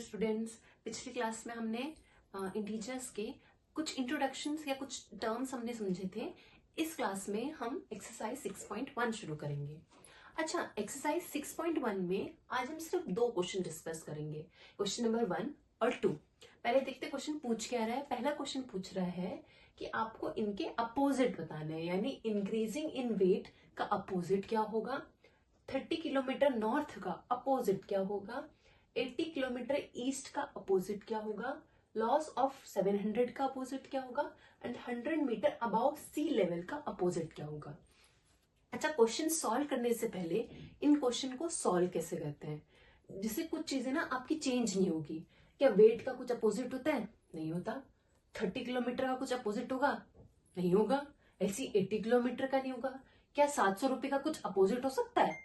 Students, पिछली class में हमने इंटीजर्स के कुछ इंट्रोडक्शंस या कुछ टर्म्स हमने समझे थे। इस क्लास में हम एक्सरसाइज 6.1 शुरू करेंगे। अच्छा, एक्सरसाइज 6.1 में आज हम सिर्फ दो क्वेश्चन डिस्कस करेंगे, क्वेश्चन नंबर 1 और 2। पहले देखते क्वेश्चन पूछ क्या रहा है। पहला क्वेश्चन पूछ रहा है कि आपको इनके अपोजिट बताना है, यानी इंक्रीजिंग इन वेट का अपोजिट क्या होगा, 30 किलोमीटर नॉर्थ का अपोजिट क्या होगा, 80 किलोमीटर ईस्ट का अपोजिट क्या होगा, लॉस ऑफ 700 का अपोजिट क्या होगा and 100 metre above sea level का अपोजिट क्या होगा। अच्छा, क्वेश्चन सॉल्व करने से पहले इन क्वेश्चन को सॉल्व कैसे करते हैं, जिससे कुछ चीजें ना आपकी चेंज नहीं होगी। क्या वेट का कुछ अपोजिट होता है? नहीं होता। 30 किलोमीटर का कुछ अपोजिट होगा? नहीं होगा। ऐसी 80 किलोमीटर का नहीं होगा। क्या 700 रुपए का कुछ अपोजिट हो सकता है?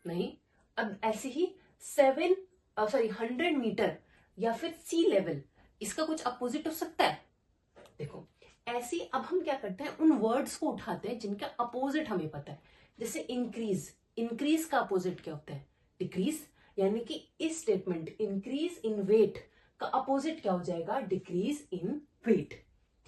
नहीं। अब ऐसे ही 100 मीटर या फिर सी लेवल, इसका कुछ अपोजिट हो सकता है? देखो, ऐसी अब हम क्या करते हैं, उन वर्ड्स को उठाते हैं जिनका अपोजिट हमें पता है। जैसे इंक्रीज, इंक्रीज का अपोजिट क्या होता है? डिक्रीज। यानी कि इस स्टेटमेंट इंक्रीज इन वेट का अपोजिट क्या हो जाएगा? Decrease in weight.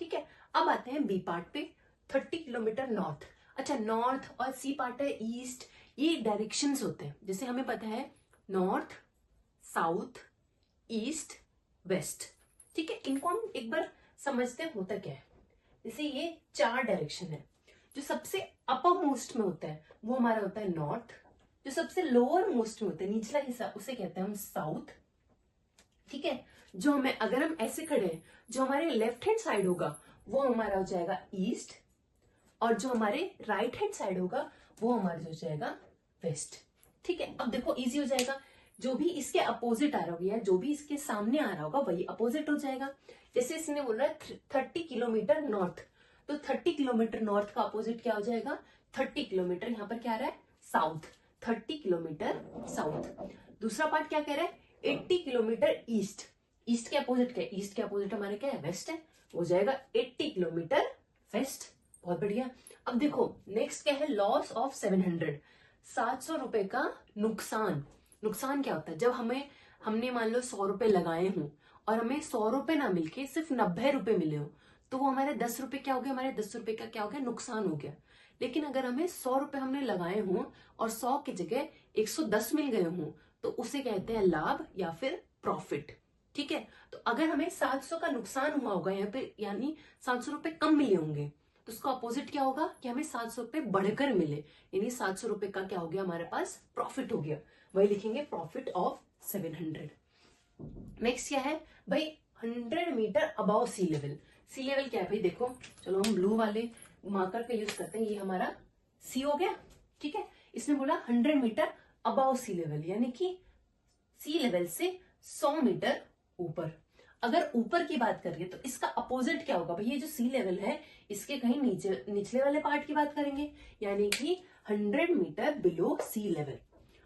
ठीक है, अब आते हैं बी पार्ट पे। 30 किलोमीटर नॉर्थ। अच्छा, नॉर्थ और सी पार्ट है ईस्ट, ये डायरेक्शंस होते हैं। जैसे हमें पता है नॉर्थ, साउथ, ईस्ट, वेस्ट। ठीक है, इनको हम एक बार समझते हैं होता क्या है। जैसे ये 4 डायरेक्शन है। जो सबसे अपर मोस्ट में होता है वो हमारा होता है नॉर्थ। जो सबसे लोअर मोस्ट में होता है, निचला हिस्सा, उसे कहते हैं हम साउथ। ठीक है, जो हमें, अगर हम ऐसे खड़े हैं, जो हमारे लेफ्ट हैंड साइड होगा वो हमारा हो जाएगा ईस्ट, और जो हमारे राइट हैंड साइड होगा वो हमारा हो जाएगा वेस्ट। ठीक है, अब देखो इजी हो जाएगा। जो भी इसके अपोजिट आ रहा होगा या जो भी इसके सामने आ रहा होगा वही अपोजिट हो जाएगा। जैसे इसने बोला 30 किलोमीटर नॉर्थ, तो 30 किलोमीटर नॉर्थ का अपोजिट क्या हो जाएगा? 30 किलोमीटर, यहाँ पर क्या आ रहा है? साउथ। 30 kilometre south. दूसरा पार्ट क्या कह रहा है? 80 किलोमीटर ईस्ट। ईस्ट के अपोजिट क्या है? ईस्ट के अपोजिट हमारे क्या है? वेस्ट है। हो जाएगा 80 किलोमीटर वेस्ट। बहुत बढ़िया। अब देखो नेक्स्ट क्या है? लॉस ऑफ 700, 700 रुपए का नुकसान। नुकसान क्या होता है? जब हमने मान लो 100 रुपए लगाए हों और हमें 100 रुपए ना मिलके सिर्फ 90 रुपए मिले हो, तो वो हमारे 10 रुपए क्या हो गया? हमारे 10 रुपए का क्या हो गया? नुकसान हो गया। लेकिन अगर हमें 100 रुपए हमने लगाए हों और 100 की जगह 110 मिल गए हों, तो उसे कहते हैं लाभ या फिर प्रॉफिट। ठीक है, तो अगर हमें 700 का नुकसान हुआ होगा यहाँ पे, यानी 700 रुपए कम मिले होंगे, तो उसका अपोजिट क्या होगा कि हमें 700 रुपए बढ़कर मिले, यानी 700 रुपए का क्या हो गया? हमारे पास प्रॉफिट हो गया। वही लिखेंगे प्रॉफिट ऑफ 700। नेक्स्ट क्या है भाई? 100 metre above sea level. Sea level क्या है भाई? देखो, चलो हम ब्लू वाले मार्कर का यूज करते हैं। ये हमारा सी हो गया। ठीक है, इसने बोला 100 मीटर अबाउ सी लेवल, यानी कि सी लेवल से 100 मीटर ऊपर। अगर ऊपर की बात करिए तो इसका अपोजिट क्या होगा भाई? ये जो सी लेवल है इसके कहीं नीचे, निचले वाले पार्ट की बात करेंगे, यानी कि 100 मीटर बिलो सी लेवल।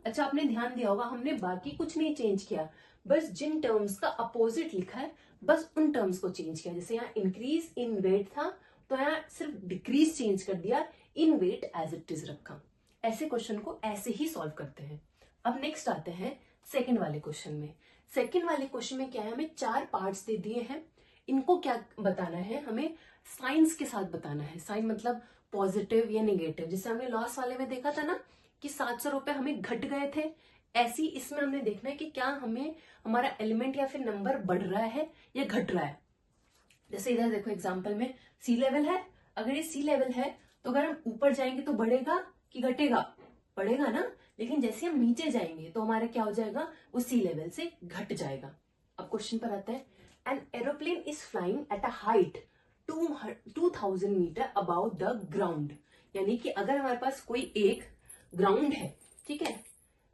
अच्छा, आपने ध्यान दिया होगा हमने बाकी कुछ नहीं चेंज किया, बस जिन टर्म्स का अपोजिट लिखा है बस उन टर्म्स को चेंज किया। जैसे यहाँ इंक्रीज इन वेट था तो यहाँ सिर्फ डिक्रीज चेंज कर दिया, इन वेट एज इट इज रखा। ऐसे क्वेश्चन को ऐसे ही सॉल्व करते हैं। अब नेक्स्ट आते हैं सेकंड वाले क्वेश्चन में। सेकंड वाले क्वेश्चन में क्या है? हमें 4 पार्ट्स दे दिए हैं। इनको क्या बताना है? हमें साइंस के साथ बताना है। साइन मतलब पॉजिटिव या नेगेटिव। जैसे हमने लॉस वाले में देखा था ना कि 700 रुपए हमें घट गए थे, ऐसी इसमें हमने देखना है कि क्या हमें हमारा एलिमेंट या फिर नंबर बढ़ रहा है या घट रहा है। जैसे इधर देखो एग्जांपल में सी लेवल है। अगर ये सी लेवल है तो अगर हम ऊपर जाएंगे तो बढ़ेगा कि घटेगा? बढ़ेगा ना। लेकिन जैसे हम नीचे जाएंगे तो हमारा क्या हो जाएगा? वो सी लेवल से घट जाएगा। अब क्वेश्चन पर आता है, an aeroplane is flying at a height 2000 metre above the ground. यानी कि अगर हमारे पास कोई एक ग्राउंड है, ठीक है,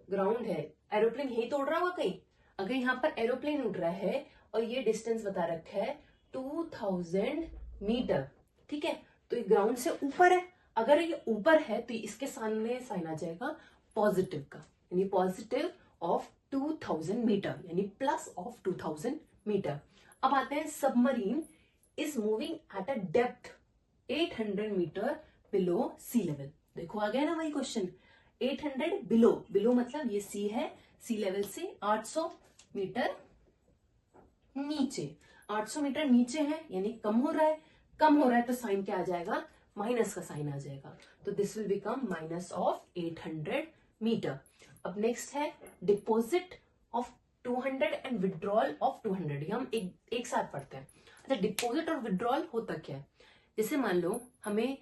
ग्राउंड है, एरोप्लेन यही तो उड़ रहा होगा कहीं। अगर यहाँ पर एरोप्लेन उड़ रहा है और ये डिस्टेंस बता रखा है 2000 मीटर, ठीक है, तो ये ग्राउंड से ऊपर है। अगर ये ऊपर है तो इसके सामने साइन आ जाएगा पॉजिटिव का, यानी पॉजिटिव ऑफ 2000 मीटर, यानी प्लस ऑफ 2000 मीटर। अब आते हैं submarine is moving at a depth 800 metre below sea level. देखो आ गया ना वही क्वेश्चन। 800 बिलो, बिलो मतलब ये सी है, सी लेवल से 800 मीटर नीचे, 800 मीटर नीचे है यानी कम हो रहा है, कम हो रहा है तो साइन क्या आ जाएगा, माइनस का साइन आ जाएगा, तो this will become minus of 800 metre. अब नेक्स्ट है deposit of 200 and withdrawal of 200, ये हम एक साथ पढ़ते हैं। अच्छा, डिपॉजिट और विड्रॉल होता क्या है, जैसे मान लो हमें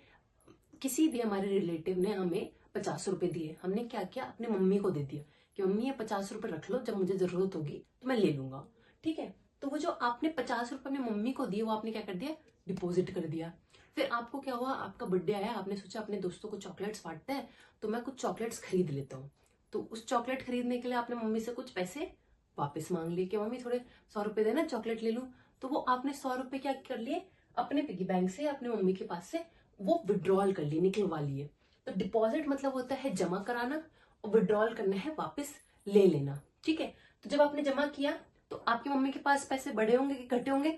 किसी भी हमारे रिलेटिव ने हमें 50 रुपए दिए, हमने क्या किया, अपने मम्मी को दे दिया कि मम्मी ये 50 रुपए रख लो, जब मुझे जरूरत होगी तो मैं ले लूंगा, ठीक है। तो वो जो आपने 50 रुपए अपनी मम्मी को दिए वो आपने क्या कर दिया, डिपॉजिट कर दिया। फिर आपको क्या हुआ, आपका बर्थडे आया, आपने सोचा अपने दोस्तों को चॉकलेट्स बांटते हैं तो मैं कुछ चॉकलेट्स खरीद लेता हूँ। तो उस चॉकलेट खरीदने के लिए आपने मम्मी से कुछ पैसे वापस मांग लिए कि मम्मी थोड़े 100 रुपए देना, चॉकलेट ले लूं। तो वो आपने 100 रुपए क्या कर लिए, अपने पिगी बैंक से, अपने मम्मी के पास से वो विड्रॉल कर लिए, निकलवा लिए। तो डिपॉजिट मतलब होता है जमा कराना, और विड्रॉल करना है वापस ले लेना, ठीक है। तो जब आपने जमा किया तो आपकी मम्मी के पास पैसे बढ़े होंगे कि घटे होंगे,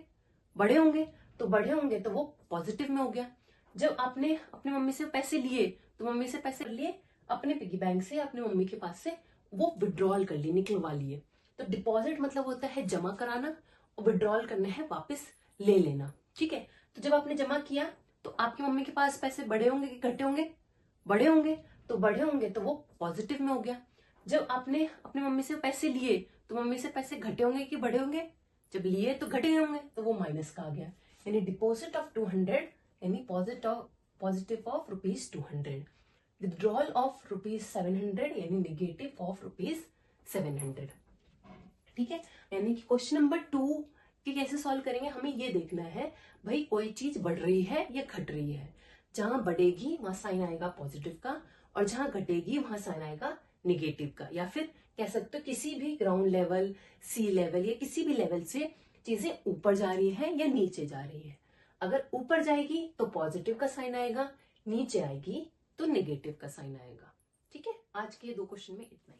बढ़े होंगे, तो बढ़े होंगे तो वो पॉजिटिव में हो गया। जब आपने अपनी मम्मी से पैसे लिए तो मम्मी से पैसे लिए, अपने पिगी बैंक से, अपने मम्मी के पास से वो विड्रॉल कर लिए, निकलवा लिए। तो डिपॉजिट मतलब होता है जमा कराना, और विड्रॉल करना है वापस ले लेना, ठीक है। तो जब आपने जमा किया तो आपकी मम्मी के पास पैसे बढ़े होंगे कि घटे होंगे, बढ़े होंगे, तो बढ़े होंगे तो वो पॉजिटिव में हो गया। जब आपने अपनी मम्मी से पैसे लिए तो मम्मी से पैसे घटे होंगे कि बढ़े होंगे, जब लिए तो घटे होंगे, तो वो माइनस का आ गया। यानी डिपॉजिट ऑफ 200 यानी positive of rupees 200, withdrawal of rupees 700 यानी नेगेटिव ऑफ रुपीज 700, ठीक है। यानी कि क्वेश्चन नंबर 2 कि कैसे सॉल्व करेंगे, हमें ये देखना है भाई कोई चीज बढ़ रही है या घट रही है, जहां बढ़ेगी वहां साइन आएगा पॉजिटिव का, और जहां घटेगी वहां साइन आएगा निगेटिव का। या फिर कह सकते हो किसी भी ग्राउंड लेवल, सी लेवल या किसी भी लेवल से चीजें ऊपर जा रही है या नीचे जा रही है। अगर ऊपर जाएगी तो पॉजिटिव का साइन आएगा, नीचे आएगी तो निगेटिव का साइन आएगा, ठीक है। आज के 2 क्वेश्चन में इतना ही।